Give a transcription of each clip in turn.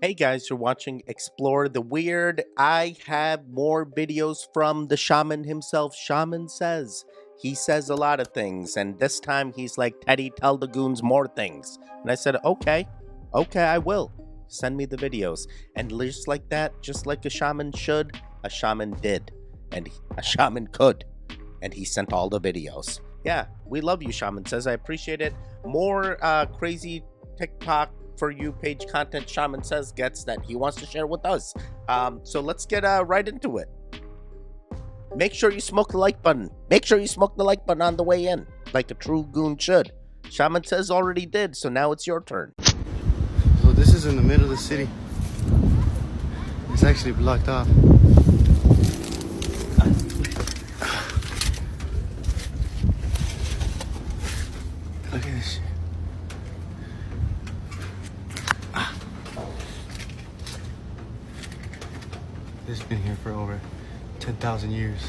Hey guys, you're watching Explore the Weird. I have more videos from the shaman himself. Shaman says. He says a lot of things, and this time he's like, Teddy, tell the goons more things. And I said, okay, I will. Send me the videos. And just like that, just like a shaman should, a shaman did. And a shaman could. And he sent all the videos. Yeah, we love you, Shaman says. I appreciate it. More crazy TikTok for you page content Shaman says gets that he wants to share with us. So let's get right into it. Make sure you smoke the like button. Make sure you smoke the like button on the way in, like a true goon should. Shaman says already did, so now it's your turn. So this is in the middle of the city. It's actually blocked off. Look at this shit. This has been here for over 10,000 years.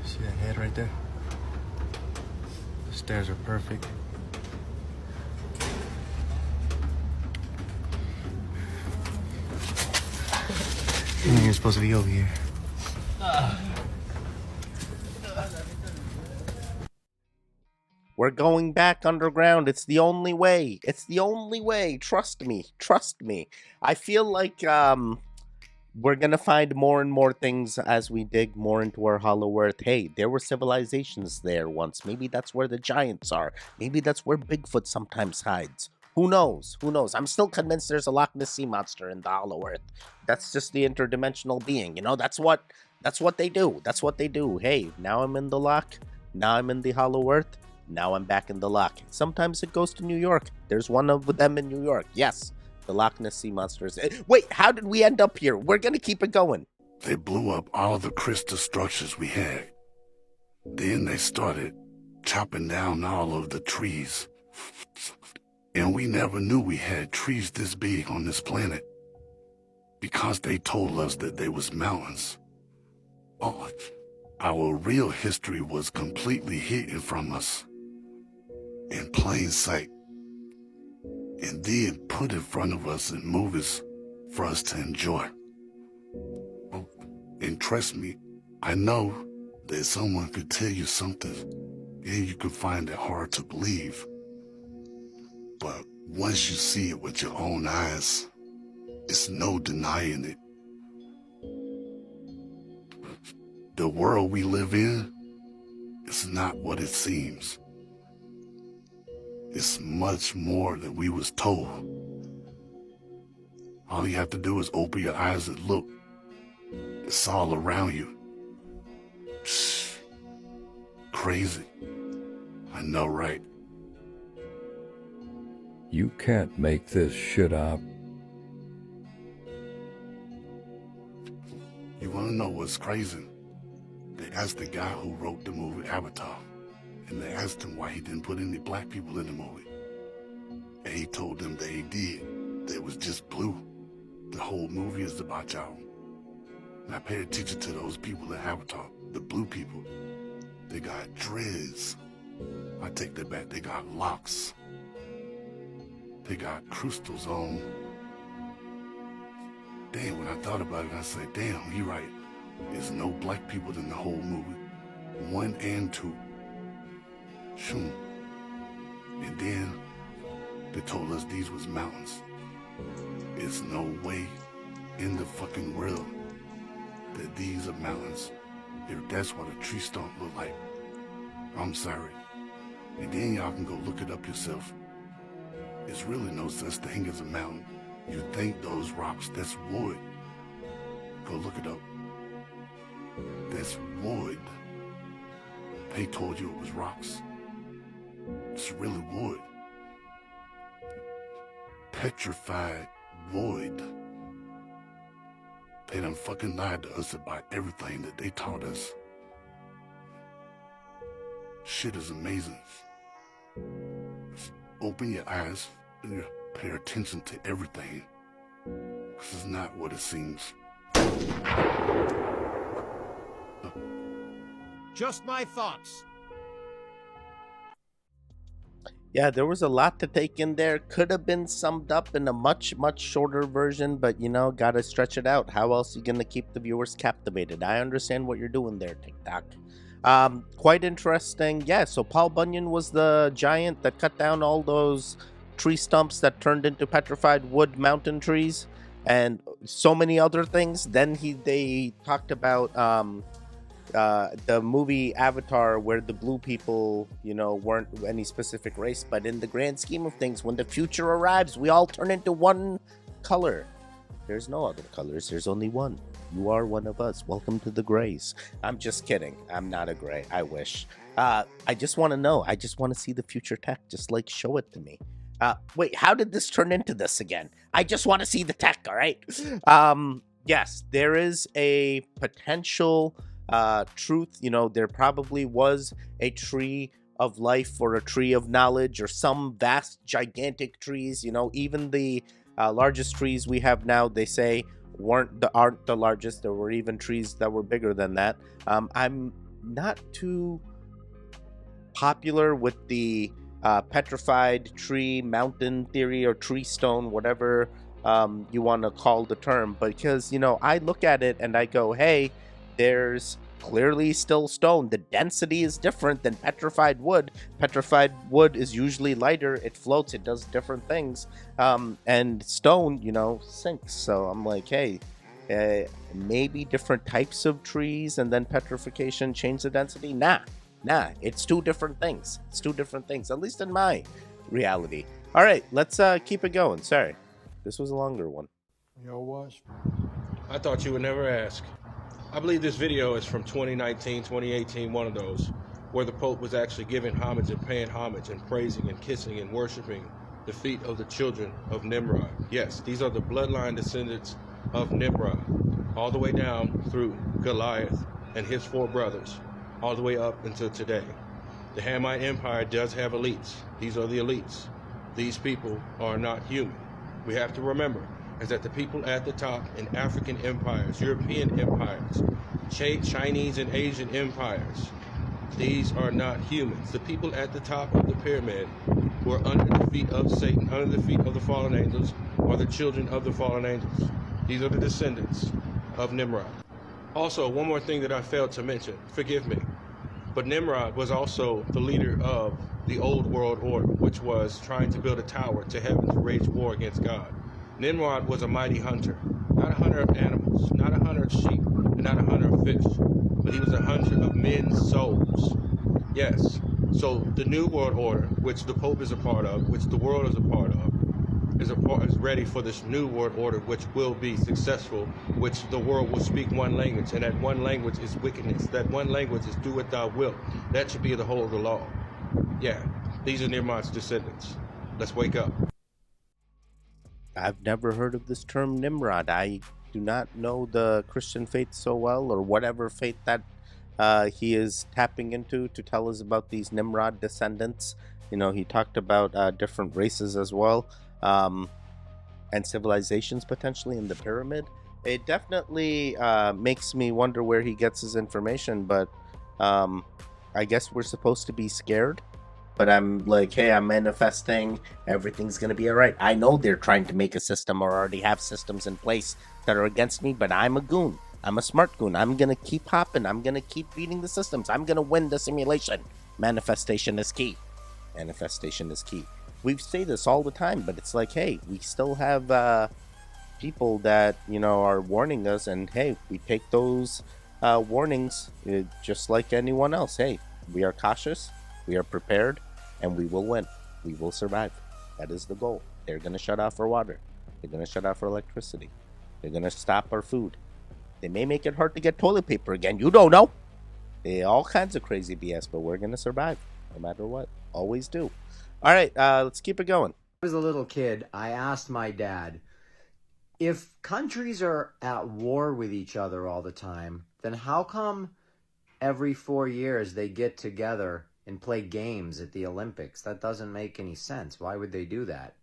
See that head right there? The stairs are perfect. You're supposed to be over here. We're going back underground. It's the only way. It's the only way. Trust me. Trust me. I feel like we're gonna find more and more things as we dig more into our hollow earth. Hey, there were civilizations there once. Maybe that's where the giants are. Maybe that's where Bigfoot sometimes hides. Who knows? Who knows? I'm still convinced there's a Loch Ness sea monster in the hollow earth. That's just the interdimensional being. You know, that's what they do. That's what they do. Hey, now I'm in the loch. Now I'm in the hollow earth. Now I'm back in the loch. Sometimes it goes to New York. There's one of them in New York. Yes. The Loch Ness sea monsters. Wait, how did we end up here? We're gonna keep it going. They blew up all the crystal structures we had. Then they started chopping down all of the trees. And we never knew we had trees this big on this planet. Because they told us that they was mountains. Oh, our real history was completely hidden from us. In plain sight. And then put in front of us in movies for us to enjoy. And trust me, I know that someone could tell you something and you could find it hard to believe. But once you see it with your own eyes, it's no denying it. The world we live in is not what it seems. It's much more than we was told. All you have to do is open your eyes and look. It's all around you. Psh, crazy. I know, right? You can't make this shit up. You wanna know what's crazy? They asked the guy who wrote the movie Avatar, and they asked him why he didn't put any black people in the movie. And he told them that he did. That it was just blue. The whole movie is about y'all. And I pay attention to those people in Avatar, the blue people. They got dreads. I take that back, they got locks. They got crystals on. Damn, when I thought about it, I said, damn, he right. There's no black people in the whole movie. 1 and 2. Shoom. And then they told us these was mountains. There's no way in the fucking world that these are mountains. If that's what a tree stump look like. I'm sorry. And then y'all can go look it up yourself. There's really no such thing as a mountain. You think those rocks, that's wood. Go look it up. That's wood. They told you it was rocks. It's really wood. Petrified wood. They done fucking lied to us about everything that they taught us. Shit is amazing. Open your eyes and pay attention to everything. This is not what it seems. Just my thoughts. Yeah, there was a lot to take in there. Could have been summed up in a much, much shorter version, but gotta stretch it out. How else are you gonna keep the viewers captivated? I understand what you're doing there, TikTok. Quite interesting. Yeah, so Paul Bunyan was the giant that cut down all those tree stumps that turned into petrified wood mountain trees and so many other things. Then they talked about the movie Avatar, where the blue people, weren't any specific race, but in the grand scheme of things, when the future arrives, we all turn into one color. There's no other colors, there's only one. You are one of us. Welcome to the Grays. I'm just kidding. I'm not a Gray. I wish. I just want to know. I just want to see the future tech. Just show it to me. Wait, how did this turn into this again? I just want to see the tech, all right? Yes, there is a potential truth. There probably was a tree of life or a tree of knowledge or some vast, gigantic trees. Even the largest trees we have now, they say, aren't the largest. There were even trees that were bigger than that. I'm not too popular with the petrified tree mountain theory or tree stone, whatever you want to call the term, because I look at it and I go, hey, there's clearly still stone. The density is different than petrified wood. Petrified wood is usually lighter, it floats, it does different things, and stone sinks. So I'm like, hey, maybe different types of trees and then petrification change the density. Nah, it's two different things. At least in my reality. All right, let's keep it going. Sorry, this was a longer one. Yo, watch. I thought you would never ask. I believe this video is from 2019, 2018, one of those, where the Pope was actually giving homage and paying homage and praising and kissing and worshiping the feet of the children of Nimrod. Yes, these are the bloodline descendants of Nimrod, all the way down through Goliath and his four brothers, all the way up until today. The Hamite Empire does have elites. These are the elites. These people are not human. We have to remember is that the people at the top in African empires, European empires, Chinese and Asian empires, these are not humans. The people at the top of the pyramid who are under the feet of Satan, under the feet of the fallen angels, are the children of the fallen angels. These are the descendants of Nimrod. Also, one more thing that I failed to mention, forgive me, but Nimrod was also the leader of the old world order, which was trying to build a tower to heaven to wage war against God. Nimrod was a mighty hunter, not a hunter of animals, not a hunter of sheep, and not a hunter of fish, but he was a hunter of men's souls. Yes, so the New World Order, which the Pope is a part of, which the world is a part of, is ready for this New World Order, which will be successful, which the world will speak one language, and that one language is wickedness. That one language is do what thou wilt. That should be the whole of the law. Yeah, these are Nimrod's descendants. Let's wake up. I've never heard of this term Nimrod. I do not know the Christian faith so well, or whatever faith that he is tapping into to tell us about these Nimrod descendants. He talked about different races as well, and civilizations potentially in the pyramid. It definitely makes me wonder where he gets his information, but I guess we're supposed to be scared. But I'm like, hey, I'm manifesting. Everything's going to be all right. I know they're trying to make a system or already have systems in place that are against me, but I'm a goon. I'm a smart goon. I'm going to keep hopping. I'm going to keep beating the systems. I'm going to win the simulation. Manifestation is key. Manifestation is key. We say this all the time, but it's like, hey, we still have people that, are warning us. And, hey, we take those warnings just like anyone else. Hey, we are cautious. We are prepared. And we will win. We will survive. That is the goal. They're going to shut off our water. They're going to shut off our electricity. They're going to stop our food. They may make it hard to get toilet paper again. You don't know. All kinds of crazy BS, but we're going to survive no matter what. Always do. All right, let's keep it going. When I was a little kid, I asked my dad, if countries are at war with each other all the time, then how come every 4 years they get together and play games at the Olympics? That doesn't make any sense. Why would they do that?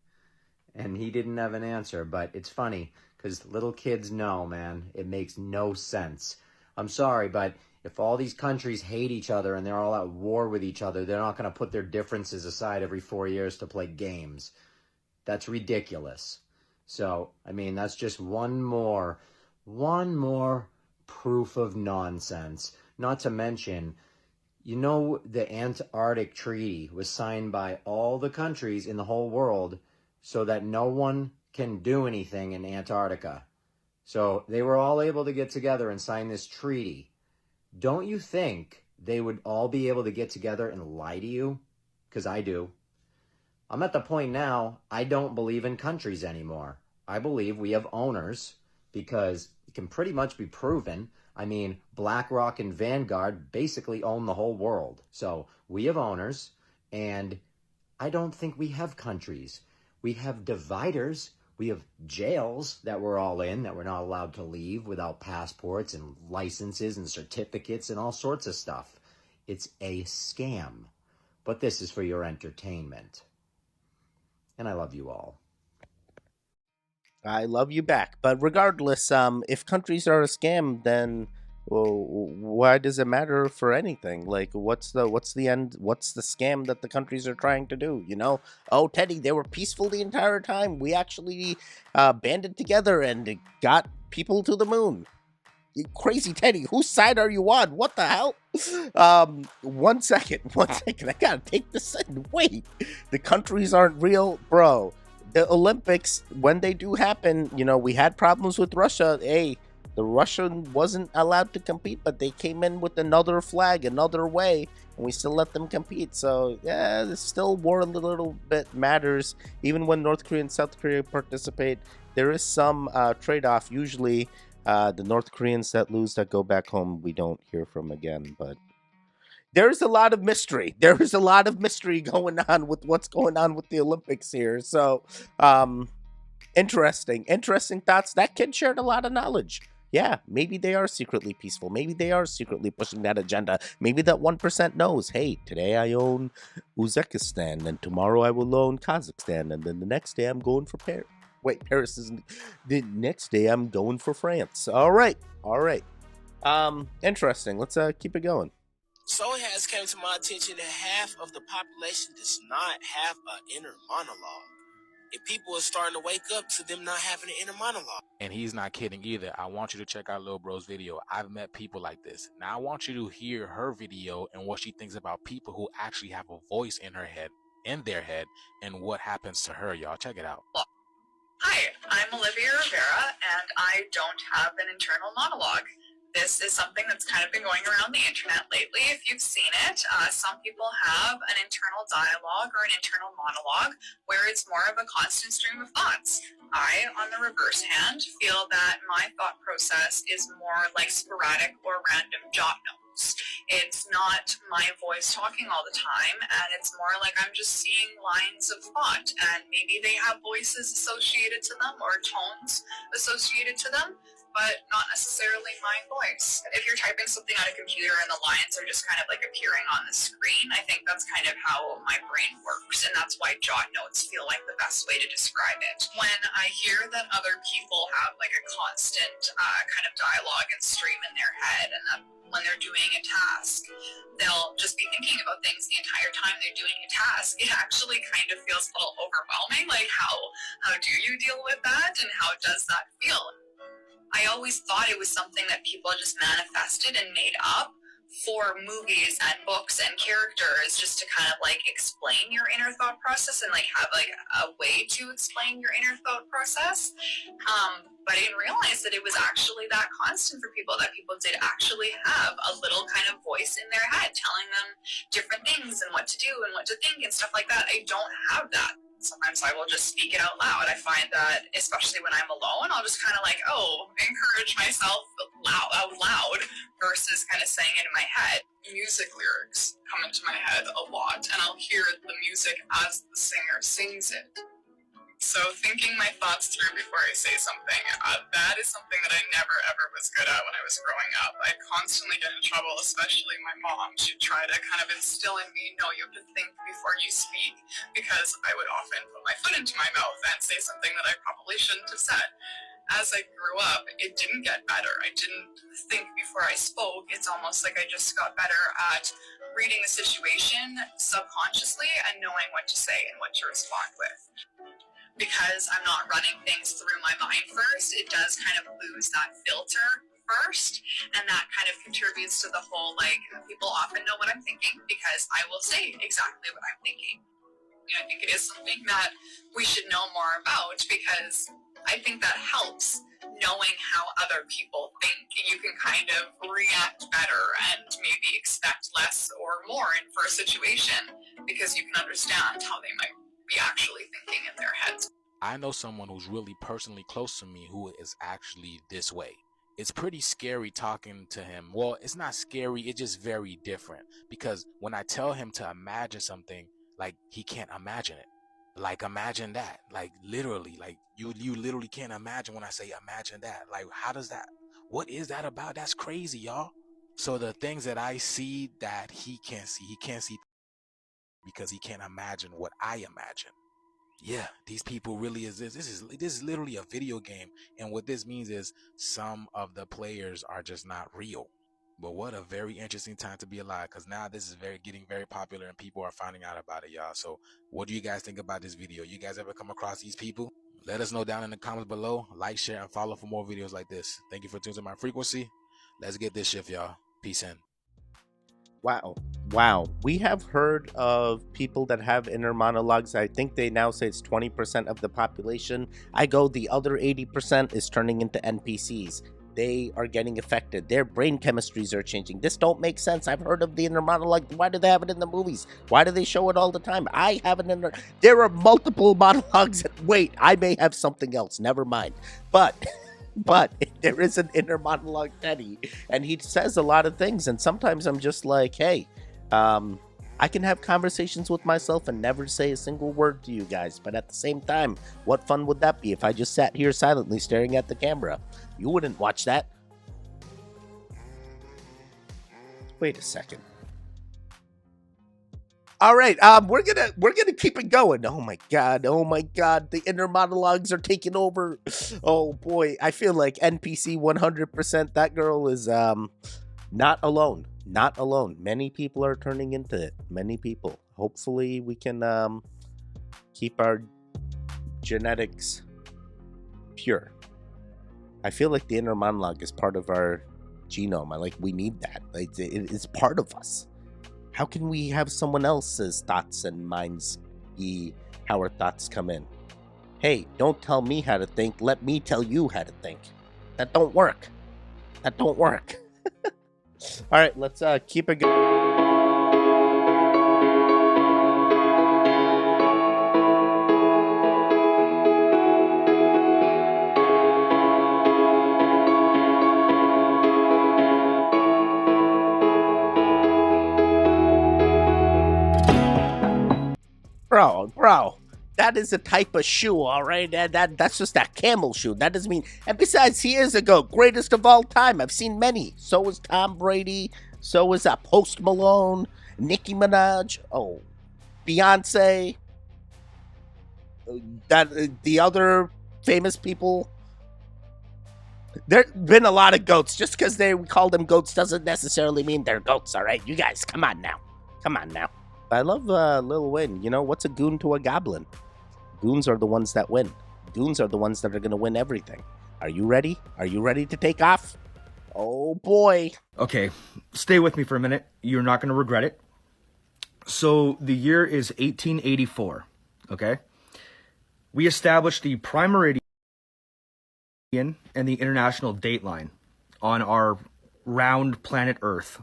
And he didn't have an answer, but it's funny because little kids know, man, it makes no sense. I'm sorry, but If all these countries hate each other and they're all at war with each other, they're not going to put their differences aside every 4 years to play games. That's ridiculous. So, I mean, that's just one more proof of nonsense. Not to mention, you know, the Antarctic Treaty was signed by all the countries in the whole world so that no one can do anything in Antarctica. So they were all able to get together and sign this treaty. Don't you think they would all be able to get together and lie to you? Because I do. I'm at the point now, I don't believe in countries anymore. I believe we have owners because it can pretty much be proven. I mean, BlackRock and Vanguard basically own the whole world. So we have owners, and I don't think we have countries. We have dividers. We have jails that we're all in, that we're not allowed to leave without passports and licenses and certificates and all sorts of stuff. It's a scam. But this is for your entertainment. And I love you all. I love you back. But regardless, if countries are a scam, then well, why does it matter for anything? Like, what's the end? What's the scam that the countries are trying to do? You know? Oh, Teddy, they were peaceful the entire time. We actually banded together and got people to the moon. You crazy Teddy, whose side are you on? What the hell? 1 second, 1 second. I gotta take this in. Wait, the countries aren't real, bro. The Olympics, when they do happen, you know, we had problems with Russia. Hey, the Russian wasn't allowed to compete, but they came in with another flag, another way, and we still let them compete. So yeah, there's still war a little bit matters. Even when North Korea and South Korea participate, there is some trade-off. Usually, the North Koreans that lose, that go back home, we don't hear from again. But there's a lot of mystery. There is a lot of mystery going on with what's going on with the Olympics here. So, interesting thoughts. That kid shared a lot of knowledge. Yeah, maybe they are secretly peaceful. Maybe they are secretly pushing that agenda. Maybe that 1% knows, hey, today I own Uzbekistan, and tomorrow I will own Kazakhstan, and then the next day I'm going for Paris. Wait, Paris isn't. The next day I'm going for France. All right. Interesting. Let's keep it going. So it has come to my attention that half of the population does not have an inner monologue. And people are starting to wake up to them not having an inner monologue. And he's not kidding either. I want you to check out Lil Bro's video. I've met people like this. Now I want you to hear her video and what she thinks about people who actually have a voice in their head, and what happens to her, y'all. Check it out. Hi, I'm Olivia Rivera, and I don't have an internal monologue. This is something that's kind of been going around the internet lately. If you've seen it, some people have an internal dialogue or an internal monologue where it's more of a constant stream of thoughts. I, on the reverse hand, feel that my thought process is more like sporadic or random jot notes. It's not my voice talking all the time, and it's more like I'm just seeing lines of thought, and maybe they have voices associated to them or tones associated to them, but not necessarily my voice. If you're typing something on a computer and the lines are just kind of like appearing on the screen, I think that's kind of how my brain works, and that's why jot notes feel like the best way to describe it. When I hear that other people have like a constant kind of dialogue and stream in their head, and that when they're doing a task, they'll just be thinking about things the entire time they're doing a task, it actually kind of feels a little overwhelming. Like, how do you deal with that, and how does that feel? I always thought it was something that people just manifested and made up for movies and books and characters, just to kind of like explain your inner thought process and like have like a way to explain your inner thought process. But I didn't realize that it was actually that constant for people, that people did actually have a little kind of voice in their head telling them different things and what to do and what to think and stuff like that. I don't have that. Sometimes I will just speak it out loud. I find that, especially when I'm alone, I'll just kind of like, encourage myself out loud versus kind of saying it in my head. Music lyrics come into my head a lot, and I'll hear the music as the singer sings it. So thinking my thoughts through before I say something, that is something that I never ever was good at when I was growing up. I'd constantly get in trouble, especially my mom. She'd try to kind of instill in me, no, you have to think before you speak, because I would often put my foot into my mouth and say something that I probably shouldn't have said. as I grew up, it didn't get better. I didn't think before I spoke. It's almost like I just got better at reading the situation subconsciously and knowing what to say and what to respond with. Because I'm not running things through my mind first, it does kind of lose that filter first, and that kind of contributes to the whole, like, people often know what I'm thinking because I will say exactly what I'm thinking. I think it is something that we should know more about, because I think that helps knowing how other people think. You can kind of react better and maybe expect less or more for a situation because you can understand how they might be actually thinking in their heads. I know someone who's really personally close to me who is actually this way. It's pretty scary talking to him. Well, it's not scary, it's just very different. Because when I tell him to imagine something, like, he can't imagine it. Like, imagine that. Like, literally, like, you literally can't imagine when I say imagine that. Like, how does that, what is that about? That's crazy, y'all. So the things that I see that he can't see because he can't imagine what I imagine. Yeah, these people really is this is literally a video game, and what this means is some of the players are just not real. But what a very interesting time to be alive, because now this is getting very popular and people are finding out about it, y'all. So what do you guys think about this video? You guys ever come across these people? Let us know down in the comments below. Like, share, and follow for more videos like this. Thank you for tuning to my frequency. Let's get this shift, y'all. Peace in. Wow. We have heard of people that have inner monologues. I think they now say it's 20% of the population. I go, the other 80% is turning into NPCs. They are getting affected. Their brain chemistries are changing. This don't make sense. I've heard of the inner monologue. Why do they have it in the movies? Why do they show it all the time? I have an inner... There are multiple monologues. Wait, I may have something else. Never mind. But there is an inner monologue Teddy, and he says a lot of things, and sometimes I'm just like, hey, I can have conversations with myself and never say a single word to you guys, but at the same time, what fun would that be if I just sat here silently staring at the camera? You wouldn't watch that. Wait a second. All right, we're gonna keep it going. Oh my god, the inner monologues are taking over. Oh boy, I feel like NPC 100%. That girl is not alone. Many people are turning into it. Many people. Hopefully, we can keep our genetics pure. I feel like the inner monologue is part of our genome. We need that. It's part of us. How can we have someone else's thoughts and minds be how our thoughts come in? Hey, don't tell me how to think. Let me tell you how to think. That don't work. All right, let's keep it going. Bro, that is a type of shoe, all right? That's just that camel shoe. That doesn't mean... And besides, he is a GOAT, greatest of all time. I've seen many. So is Tom Brady. So is Post Malone, Nicki Minaj, Beyonce. The other famous people. There's been a lot of GOATs. Just because we call them GOATs doesn't necessarily mean they're GOATs, all right? You guys, come on now. I love Lil Wayne. You know, what's a goon to a goblin? Goons are the ones that win. Goons are the ones that are going to win everything. Are you ready? Are you ready to take off? Oh, boy. Okay, stay with me for a minute. You're not going to regret it. So the year is 1884, okay? We established the prime meridian and the international dateline on our round planet Earth.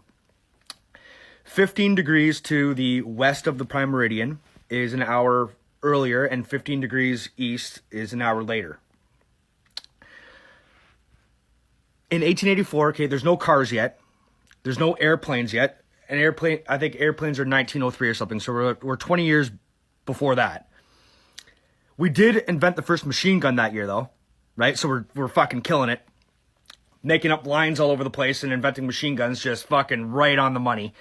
15 degrees to the west of the prime meridian is an hour earlier, and 15 degrees east is an hour later. In 1884, okay, there's no cars yet. There's no airplanes yet. I think airplanes are 1903 or something, so we're 20 years before that. We did invent the first machine gun that year, though, right? So we're fucking killing it. Making up lines all over the place and inventing machine guns, just fucking right on the money.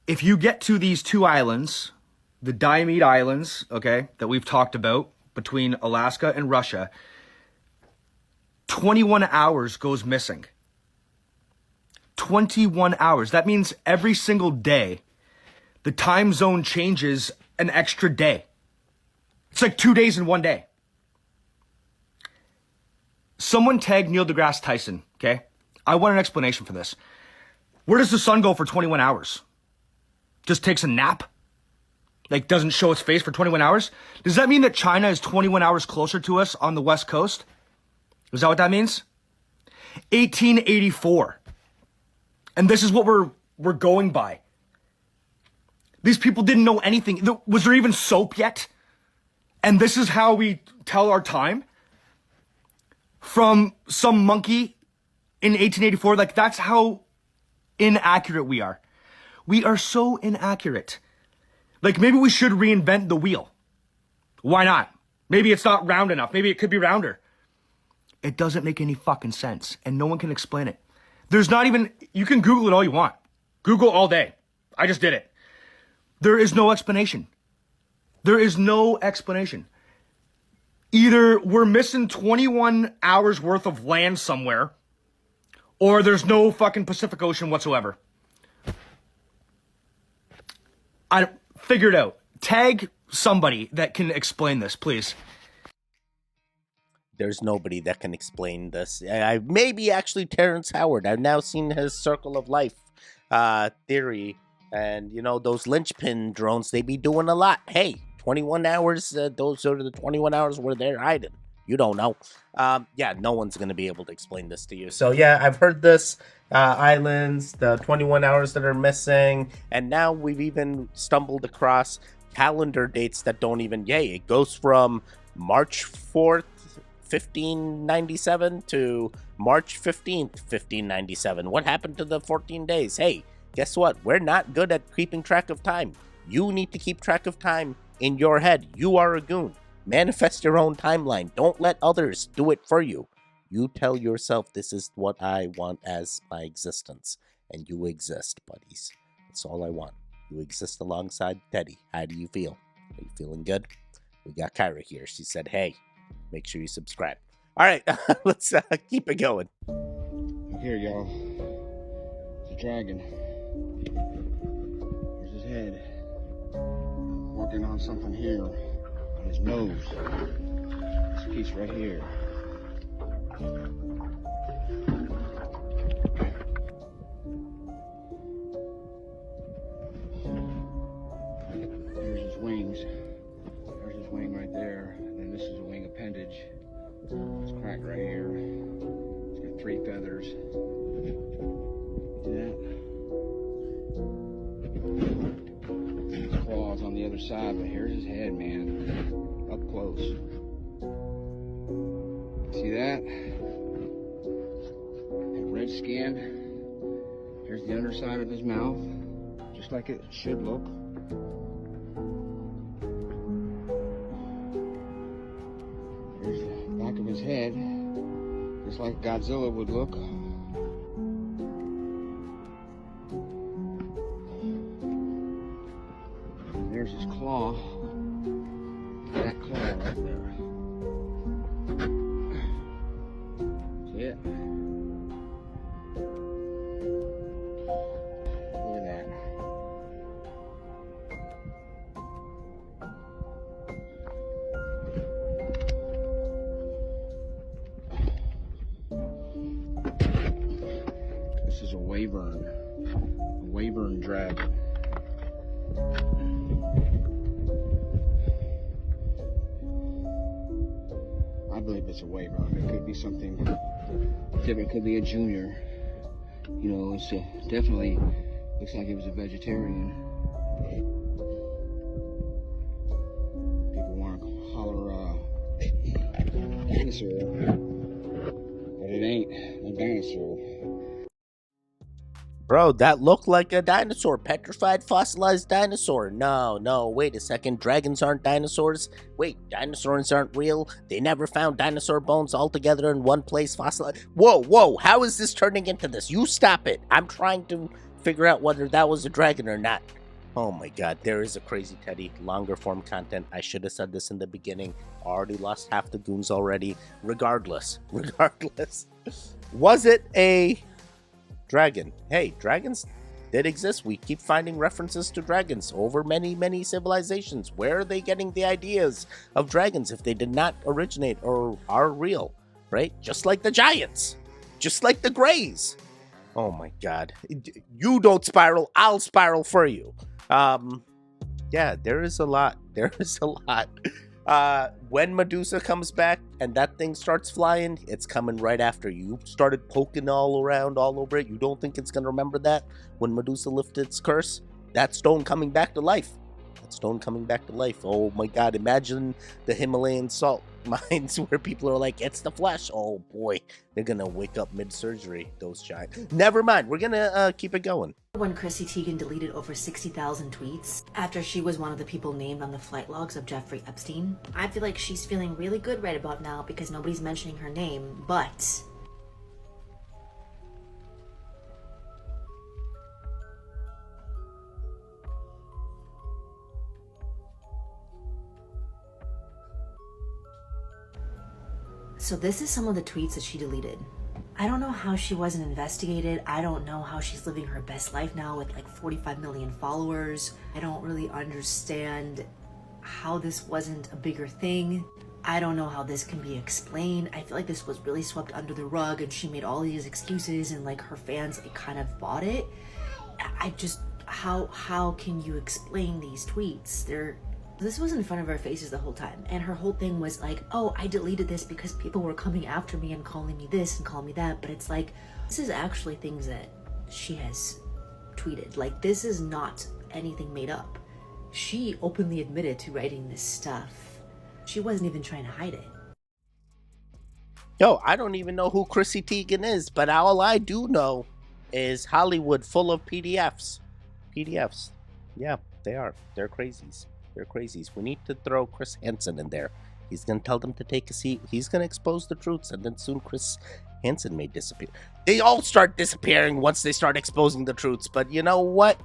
If you get to these two islands, the Diomede Islands, okay, that we've talked about between Alaska and Russia, 21 hours goes missing. 21 hours. That means every single day, the time zone changes an extra day. It's like 2 days in one day. Someone tagged Neil deGrasse Tyson, okay? I want an explanation for this. Where does the sun go for 21 hours? Just takes a nap? Like, doesn't show its face for 21 hours? Does that mean that China is 21 hours closer to us on the West Coast? Is that what that means? 1884. And this is what we're going by. These people didn't know anything. Was there even soap yet? And this is how we tell our time? From some monkey in 1884? Like, that's how inaccurate we are. We are so inaccurate. Like, maybe we should reinvent the wheel. Why not? Maybe it's not round enough. Maybe it could be rounder. It doesn't make any fucking sense, and no one can explain it. There's not even, you can Google it all you want. Google all day. I just did it. There is no explanation. There is no explanation. Either we're missing 21 hours worth of land somewhere, or there's no fucking Pacific Ocean whatsoever. I figure it out. Tag somebody that can explain this, please. There's nobody that can explain this. Maybe actually Terrence Howard. I've now seen his Circle of Life theory. And, you know, those linchpin drones, they be doing a lot. Hey, 21 hours, those are the 21 hours where they're hiding. You don't know. Yeah, no one's going to be able to explain this to you. So, yeah, I've heard this. Islands, the 21 hours that are missing. And now we've even stumbled across calendar dates that don't even... Yay, it goes from March 4th, 1597 to March 15th, 1597. What happened to the 14 days? Hey, guess what? We're not good at keeping track of time. You need to keep track of time in your head. You are a goon. Manifest your own timeline. Don't let others do it for you. You tell yourself, this is what I want as my existence. And you exist, buddies. That's all I want. You exist alongside Teddy. How do you feel? Are you feeling good? We got Kyra here. She said, hey, make sure you subscribe. All right, let's keep it going. Here, y'all. It's a dragon. Here's his head. Working on something here. On his nose. This piece right here. There's his wings. There's his wing right there. And then this is a wing appendage. It's cracked right here. It's got 3 feathers. See that? His claws on the other side, but here's his head, man. Up close. See that? That red skin. Here's the underside of his mouth. Just like it should look. Here's the back of his head. Just like Godzilla would look. And there's his claw. That claw right there. See it? Look at that. This is a wyvern dragon. I believe it's a wyvern. It could be something different. It could be a junior. You know, it's definitely looks like it was a vegetarian. People want to holler dinosaur, but it ain't a dinosaur. Bro, that looked like a dinosaur. Petrified, fossilized dinosaur. No, wait a second. Dragons aren't dinosaurs? Wait, dinosaurs aren't real? They never found dinosaur bones all together in one place fossilized? Whoa, how is this turning into this? You stop it. I'm trying to figure out whether that was a dragon or not. Oh my god, there is a crazy Teddy. Longer form content. I should have said this in the beginning. Already lost half the goons already. Regardless. Was it a dragon? Hey, dragons did exist. We keep finding references to dragons over many, many civilizations. Where are they getting the ideas of dragons if they did not originate or are real? Right? Just like the giants. Just like the Greys. Oh my god. You don't spiral, I'll spiral for you. Yeah, there is a lot. There is a lot. When Medusa comes back and that thing starts flying, it's coming right after you. You started poking all around, all over it. You don't think it's gonna remember that when Medusa lifted its curse? That stone coming back to life. That stone coming back to life. Oh my god, imagine the Himalayan salt mines where people are like, it's the flesh. Oh boy, they're gonna wake up mid-surgery, those giants. Never mind, we're gonna keep it going. When Chrissy Teigen deleted over 60,000 tweets after she was one of the people named on the flight logs of Jeffrey Epstein, I feel like she's feeling really good right about now because nobody's mentioning her name, but so this is some of the tweets that she deleted. I don't know how she wasn't investigated. I don't know how she's living her best life now with like 45 million followers. I don't really understand how this wasn't a bigger thing. I don't know how this can be explained. I feel like this was really swept under the rug and she made all these excuses and like her fans like, kind of bought it. I just, how can you explain these tweets? This was in front of our faces the whole time. And her whole thing was like, oh, I deleted this because people were coming after me and calling me this and calling me that. But it's like, this is actually things that she has tweeted. Like, this is not anything made up. She openly admitted to writing this stuff. She wasn't even trying to hide it. Yo, I don't even know who Chrissy Teigen is, but all I do know is Hollywood full of PDFs. PDFs. Yeah, they are. They're crazies. They're crazies. We need to throw Chris Hansen in there. He's going to tell them to take a seat. He's going to expose the truths, and then soon Chris Hansen may disappear. They all start disappearing once they start exposing the truths. But you know what?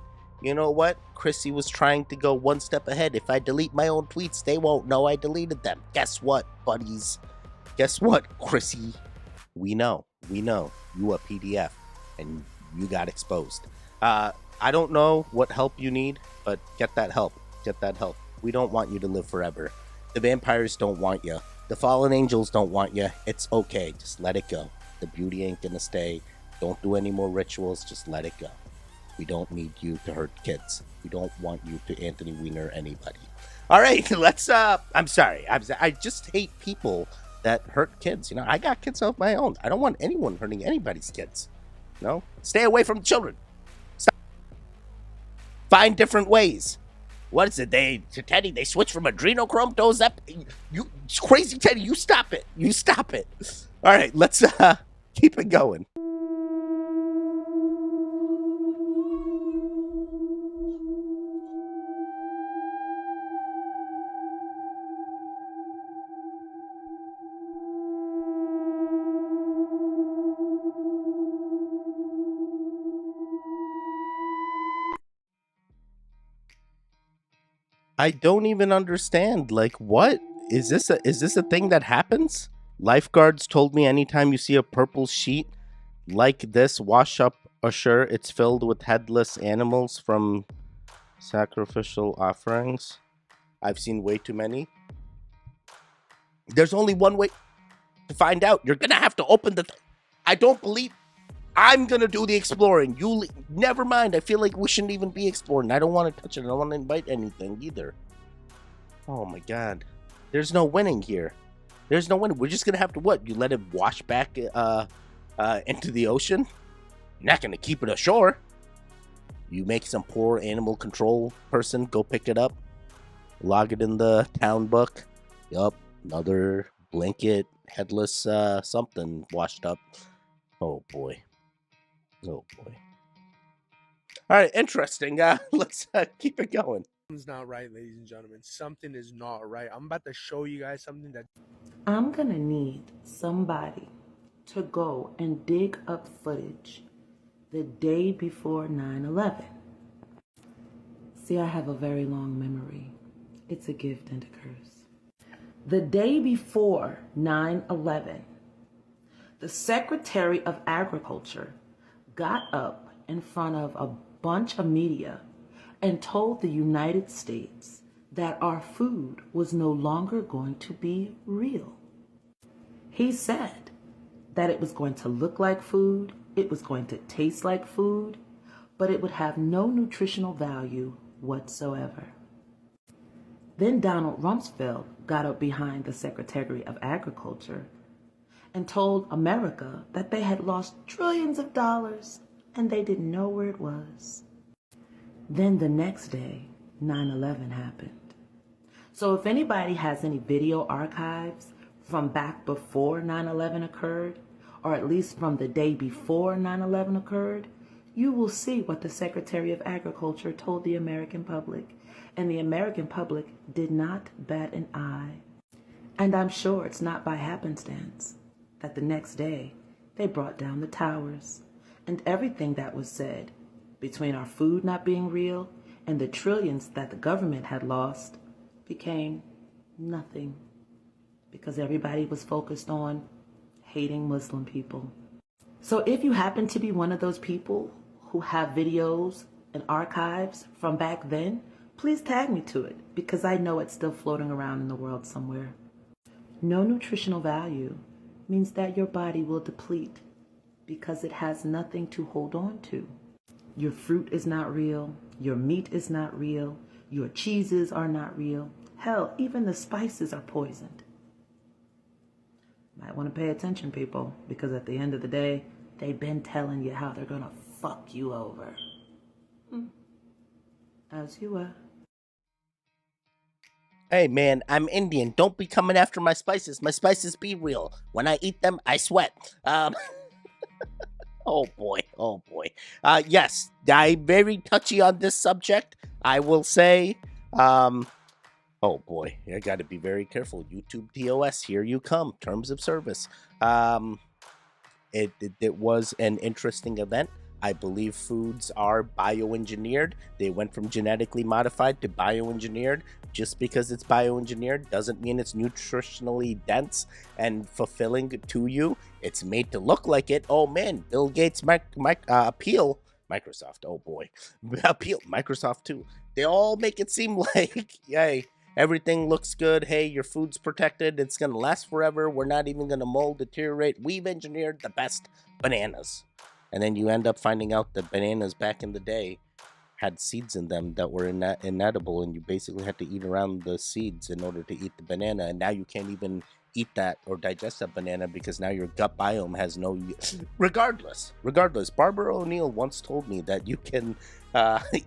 Chrissy was trying to go one step ahead. If I delete my own tweets, they won't know I deleted them. Guess what, buddies? Guess what, Chrissy? We know. You a PDF, and you got exposed. I don't know what help you need, but get that help. We don't want you to live forever. The vampires don't want you. The fallen angels don't want you. It's okay. Just let it go. The beauty ain't gonna stay. Don't do any more rituals. Just let it go. We don't need you to hurt kids. We don't want you to Anthony Weiner anybody. All right, let's. I'm sorry. I just hate people that hurt kids. I got kids of my own. I don't want anyone hurting anybody's kids. Stay away from children. Stop. Find different ways. What is it? Teddy, they switch from adrenochrome to you crazy Teddy, you stop it. All right, let's keep it going. I don't even understand. Like, what is this? Is this a thing that happens? Lifeguards told me anytime you see a purple sheet like this, wash up assure it's filled with headless animals from sacrificial offerings. I've seen way too many. There's only one way to find out. You're gonna have to open the. I don't believe. I'm gonna do the exploring. Never mind. I feel like we shouldn't even be exploring. I don't want to touch it. I don't want to invite anything either. Oh my god. There's no winning here. There's no winning. We're just gonna have to what? You let it wash back into the ocean? You're not gonna keep it ashore. You make some poor animal control person go pick it up, log it in the town book. Yup, another blanket, headless something washed up. Oh boy. All right, interesting. Let's keep it going. Something's not right, ladies and gentlemen. Something is not right. I'm about to show you guys something that I'm gonna need somebody to go and dig up footage the day before 9/11. See, I have a very long memory. It's a gift and a curse. The day before 9/11, the Secretary of Agriculture got up in front of a bunch of media and told the United States that our food was no longer going to be real. He said that it was going to look like food, it was going to taste like food, but it would have no nutritional value whatsoever. Then Donald Rumsfeld got up behind the Secretary of Agriculture and told America that they had lost trillions of dollars and they didn't know where it was. Then the next day, 9/11 happened. So if anybody has any video archives from back before 9/11 occurred, or at least from the day before 9/11 occurred, you will see what the Secretary of Agriculture told the American public, and the American public did not bat an eye. And I'm sure it's not by happenstance that the next day they brought down the towers, and everything that was said between our food not being real and the trillions that the government had lost became nothing, because everybody was focused on hating Muslim people. So if you happen to be one of those people who have videos and archives from back then, please tag me to it, because I know it's still floating around in the world somewhere. No nutritional value means that your body will deplete because it has nothing to hold on to. Your fruit is not real, your meat is not real, your cheeses are not real. Hell, even the spices are poisoned. Might want to pay attention, people, because at the end of the day, they've been telling you how they're gonna fuck you over. As you were. Hey man, I'm Indian. Don't be coming after my spices. My spices be real. When I eat them, I sweat. Oh boy. Yes, I'm very touchy on this subject. I will say, oh boy, I got to be very careful. YouTube TOS, here you come. Terms of service. It was an interesting event. I believe foods are bioengineered. They went from genetically modified to bioengineered. Just because it's bioengineered doesn't mean it's nutritionally dense and fulfilling to you. It's made to look like it. Oh man, Bill Gates appeal. Microsoft, oh boy. Appeal, Microsoft too. They all make it seem like, yay, everything looks good. Hey, your food's protected. It's going to last forever. We're not even going to mold, deteriorate. We've engineered the best bananas. And then you end up finding out that bananas back in the day had seeds in them that were inedible, and you basically had to eat around the seeds in order to eat the banana. And now you can't even eat that or digest that banana because now your gut biome has no... Regardless, Barbara O'Neill once told me that you can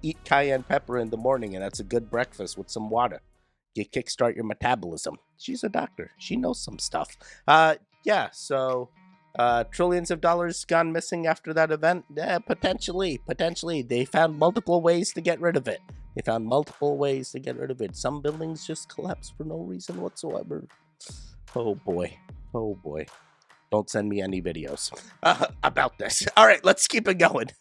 eat cayenne pepper in the morning, and that's a good breakfast with some water. You kickstart your metabolism. She's a doctor. She knows some stuff. Yeah, so... trillions of dollars gone missing after that event? Potentially. They found multiple ways to get rid of it. Some buildings just collapsed for no reason whatsoever. Oh boy. Don't send me any videos about this. All right, let's keep it going.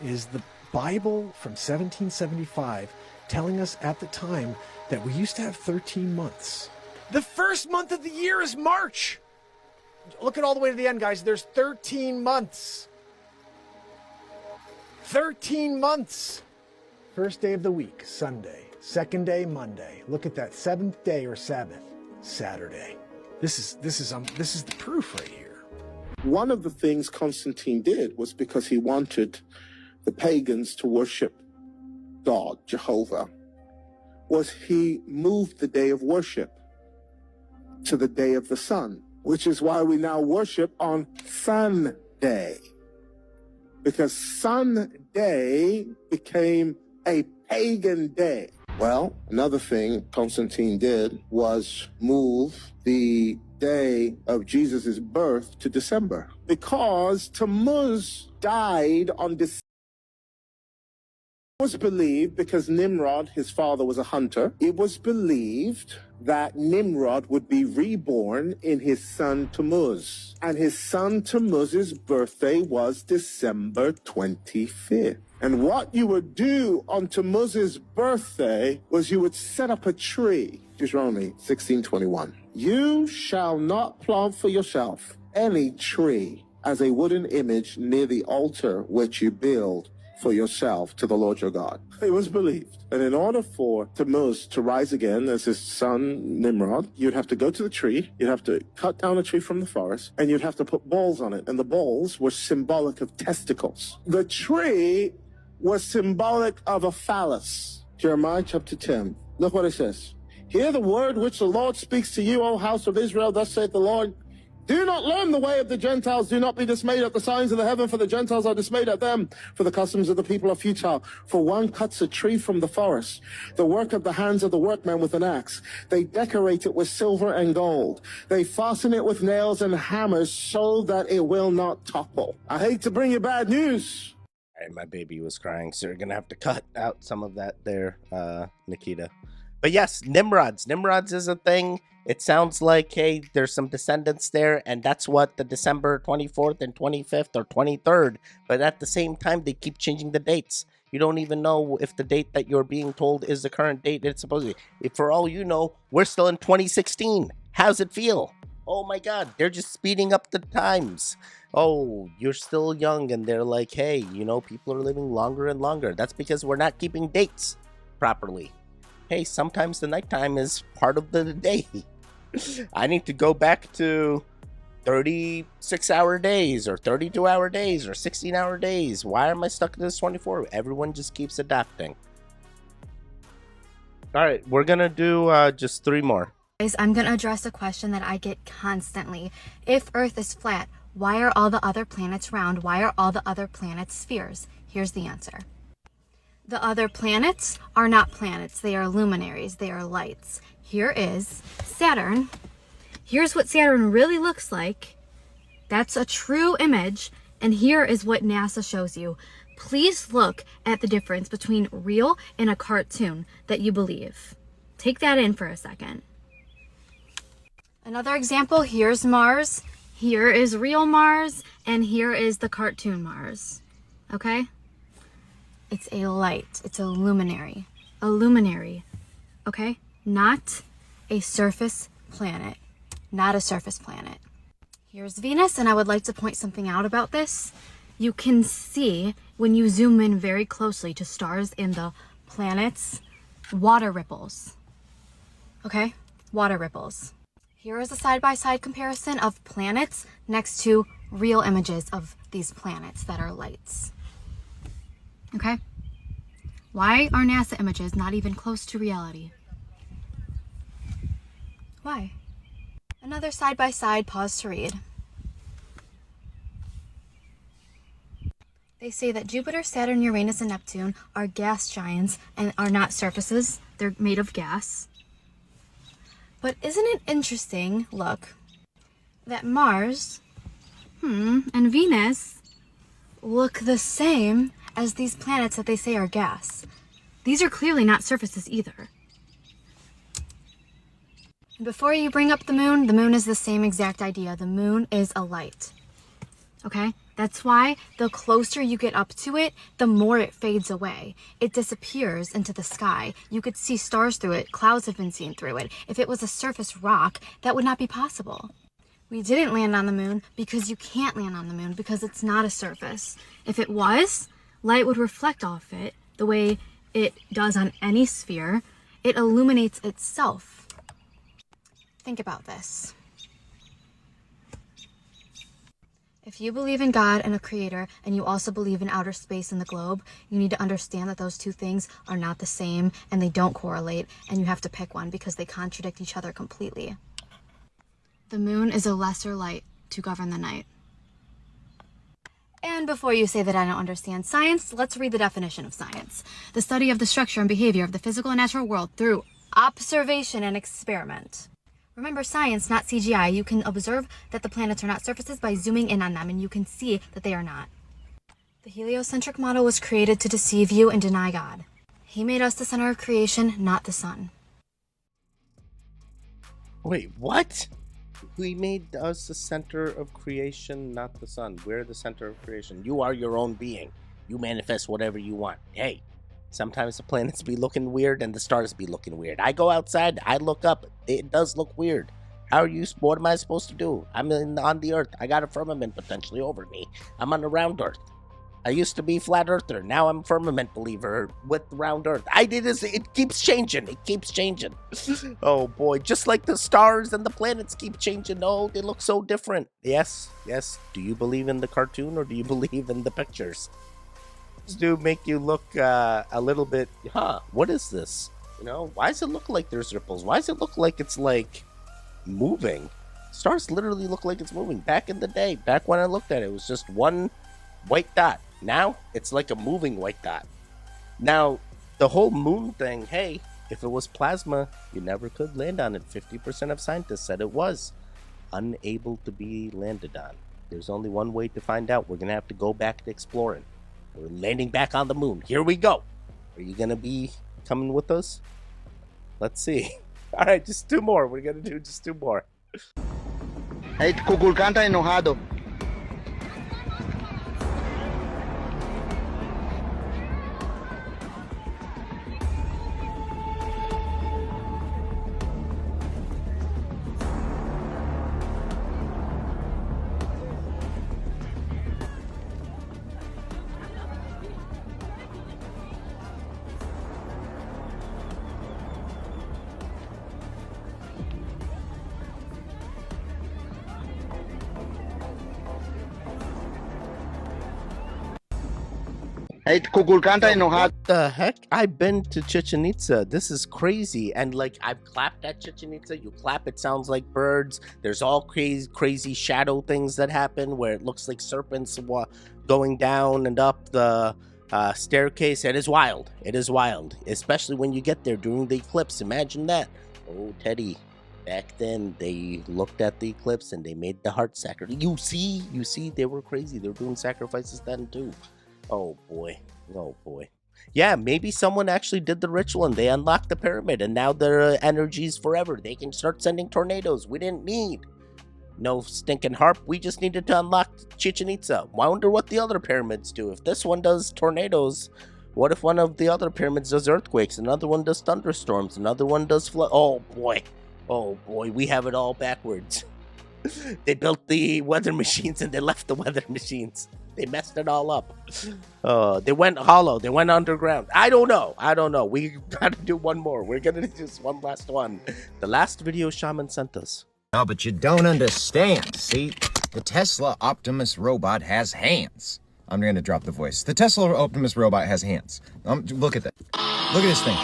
Is the Bible from 1775 telling us at the time that we used to have 13 months? The first month of the year is March! Look at all the way to the end, guys. There's 13 months. 13 months. First day of the week, Sunday. Second day, Monday. Look at that. Seventh day or Sabbath, Saturday. This is the proof right here. One of the things Constantine did was because he wanted the pagans to worship God, Jehovah, was he moved the day of worship to the day of the sun, which is why we now worship on Sunday, because Sunday became a pagan day. Well, another thing Constantine did was move the day of Jesus' birth to December, because Tammuz died on December. It was believed, because Nimrod, his father, was a hunter, it was believed that Nimrod would be reborn in his son Tammuz. And his son Tammuz's birthday was December 25th. And what you would do on Tammuz's birthday was you would set up a tree. Deuteronomy 16:21. You shall not plant for yourself any tree as a wooden image near the altar which you build for yourself to the Lord your God. It was believed that in order for Tammuz to rise again as his son Nimrod, you'd have to go to the tree, you'd have to cut down a tree from the forest, and you'd have to put balls on it. And the balls were symbolic of testicles. The tree was symbolic of a phallus. Jeremiah chapter 10. Look what it says. Hear the word which the Lord speaks to you, O house of Israel. Thus saith the Lord. Do not learn the way of the Gentiles. Do not be dismayed at the signs of the heaven, for the Gentiles are dismayed at them. For the customs of the people are futile. For one cuts a tree from the forest, the work of the hands of the workman with an axe. They decorate it with silver and gold. They fasten it with nails and hammers so that it will not topple. I hate to bring you bad news. All right, my baby was crying, so you're gonna have to cut out some of that there, Nikita. But yes, nimrods. Nimrods is a thing. It sounds like, hey, there's some descendants there, and that's what the December 24th and 25th or 23rd. But at the same time, they keep changing the dates. You don't even know if the date that you're being told is the current date it's supposed to be. For all you know, we're still in 2016. How's it feel? Oh my God, they're just speeding up the times. Oh, you're still young, and they're like, hey, you know, people are living longer and longer. That's because we're not keeping dates properly. Hey, sometimes the nighttime is part of the day. I need to go back to 36-hour days or 32-hour days or 16-hour days. Why am I stuck in this 24? Everyone just keeps adapting. All right, we're going to do just 3 more. I'm going to address a question that I get constantly. If Earth is flat, why are all the other planets round? Why are all the other planets spheres? Here's the answer. The other planets are not planets. They are luminaries. They are lights. Here is Saturn. Here's what Saturn really looks like. That's a true image. And here is what NASA shows you. Please look at the difference between real and a cartoon that you believe. Take that in for a second. Another example, here's Mars. Here is real Mars. And here is the cartoon Mars. Okay? It's a light. It's a luminary. A luminary. Okay? Not a surface planet. Not a surface planet. Here's Venus, and I would like to point something out about this. You can see, when you zoom in very closely to stars in the planets, water ripples. Okay? Water ripples. Here is a side-by-side comparison of planets next to real images of these planets that are lights. Okay? Why are NASA images not even close to reality? Why? Another side-by-side, pause to read. They say that Jupiter, Saturn, Uranus, and Neptune are gas giants and are not surfaces. They're made of gas. But isn't it interesting, look, that Mars, and Venus look the same as these planets that they say are gas. These are clearly not surfaces either. And before you bring up the moon is the same exact idea. The moon is a light. Okay? That's why the closer you get up to it, the more it fades away. It disappears into the sky. You could see stars through it. Clouds have been seen through it. If it was a surface rock, that would not be possible. We didn't land on the moon because you can't land on the moon because it's not a surface. If it was, light would reflect off it the way it does on any sphere. It illuminates itself. Think about this. If you believe in God and a creator, and you also believe in outer space and the globe, you need to understand that those two things are not the same and they don't correlate, and you have to pick one because they contradict each other completely. The moon is a lesser light to govern the night. And before you say that I don't understand science, let's read the definition of science. The study of the structure and behavior of the physical and natural world through observation and experiment. Remember, science, not CGI. You can observe that the planets are not surfaces by zooming in on them, and you can see that they are not. The heliocentric model was created to deceive you and deny God. He made us the center of creation, not the sun. Wait, what? We made us the center of creation, not the sun. We're the center of creation. You are your own being. You manifest whatever you want. Hey, sometimes the planets be looking weird and the stars be looking weird. I go outside, I look up, it does look weird. What am I supposed to do? I'm on the Earth. I got a firmament potentially over me. I'm on a round Earth. I used to be flat earther. Now I'm firmament believer with round Earth. It keeps changing. It keeps changing. Oh boy, just like the stars and the planets keep changing. Oh, they look so different. Yes. Do you believe in the cartoon or do you believe in the pictures? These do make you look a little bit, what is this? Why does it look like there's ripples? Why does it look like it's like moving? Stars literally look like it's moving. Back in the day, back when I looked at it, it was just one white dot. Now it's like a moving white dot. Now the whole moon thing, hey, if it was plasma, you never could land on it. 50% of scientists said it was unable to be landed on. There's only one way to find out. We're gonna have to go back to exploring. We're landing back on the moon. Here we go. Are you gonna be coming with us? Let's see. All right, just two more. We're gonna do just two more. Hey, Kukulkan está enojado. Hey, Kukulkan está enojado. What the heck? I've been to Chichen Itza. This is crazy. And like, I've clapped at Chichen Itza. You clap, it sounds like birds. There's all crazy shadow things that happen where it looks like serpents going down and up the staircase. It is wild. It is wild, especially when you get there during the eclipse. Imagine that. Oh, Teddy. Back then, they looked at the eclipse and they made the heart sacrifice. You see, they were crazy. They were doing sacrifices then too. Oh boy. Yeah, maybe someone actually did the ritual and they unlocked the pyramid and now their energy's forever. They can start sending tornadoes. We didn't need no stinking harp. We just needed to unlock Chichen Itza. I wonder what the other pyramids do. If this one does tornadoes, what if one of the other pyramids does earthquakes? Another one does thunderstorms. Another one does flood. Oh boy, we have it all backwards. They built the weather machines and they left the weather machines. They messed it all up. They went hollow. They went underground. I don't know. We gotta do one more. We're gonna do just one last one. The last video Shaman sent us. No, but you don't understand. See, the Tesla Optimus robot has hands. I'm gonna drop the voice. The Tesla Optimus robot has hands. Look at that. Look at this thing.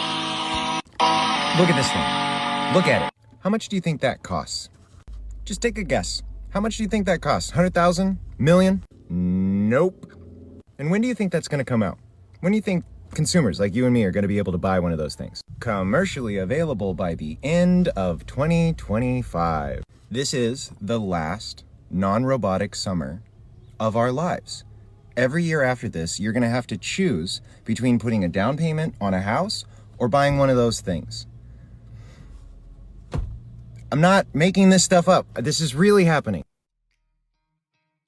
Look at this thing. Look at it. How much do you think that costs? Just take a guess. How much do you think that costs? 100,000? Million? Nope. And when do you think that's going to come out? When do you think consumers like you and me are going to be able to buy one of those things? Commercially available by the end of 2025. This is the last non-robotic summer of our lives. Every year after this, you're going to have to choose between putting a down payment on a house or buying one of those things. I'm not making this stuff up. This is really happening.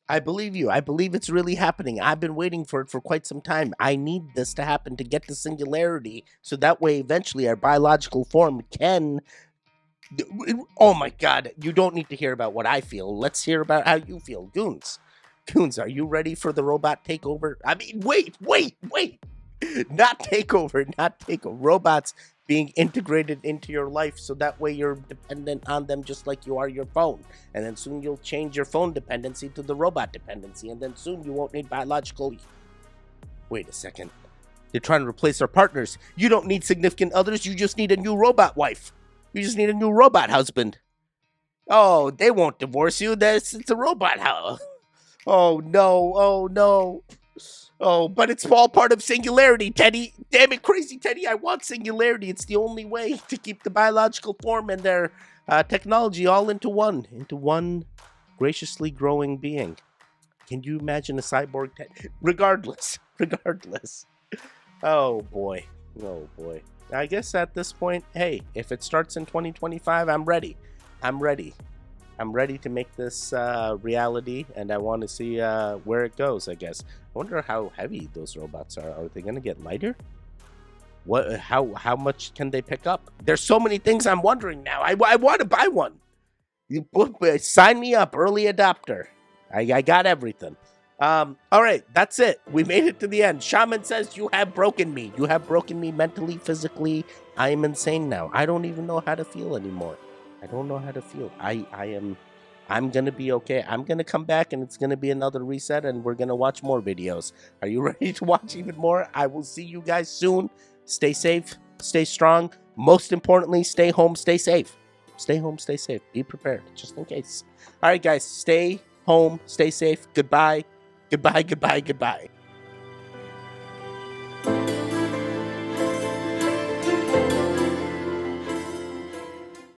I believe you. I believe it's really happening. I've been waiting for it for quite some time. I need this to happen to get the singularity, so that way eventually our biological form can... Oh my god, you don't need to hear about what I feel. Let's hear about how you feel. Goons, are you ready for the robot takeover? I mean, wait. Not takeover. Robots being integrated into your life, so that way you're dependent on them just like you are your phone. And then soon you'll change your phone dependency to the robot dependency, and then soon you won't need biological... Wait a second. They're trying to replace our partners. You don't need significant others, you just need a new robot wife. You just need a new robot husband. Oh, they won't divorce you. It's a robot house. Oh no. Oh, but it's all part of singularity, Teddy. Damn it, crazy Teddy. I want singularity. It's the only way to keep the biological form and their technology all into one graciously growing being. Can you imagine a cyborg Teddy? Regardless. Oh boy. I guess at this point, hey, if it starts in 2025, I'm ready. I'm ready to make this reality, and I want to see where it goes, I guess. I wonder how heavy those robots are. Are they going to get lighter? What? How much can they pick up? There's so many things I'm wondering now. I want to buy one. You sign me up, early adopter. I got everything. All right, that's it. We made it to the end. Shaman says, you have broken me. You have broken me mentally, physically. I am insane now. I don't even know how to feel anymore. I don't know how to feel. I'm going to be okay. I'm going to come back, and it's going to be another reset, and we're going to watch more videos. Are you ready to watch even more? I will see you guys soon. Stay safe. Stay strong. Most importantly, stay home. Stay safe. Stay home. Stay safe. Be prepared, just in case. All right, guys. Stay home. Stay safe. Goodbye. Goodbye, goodbye, goodbye.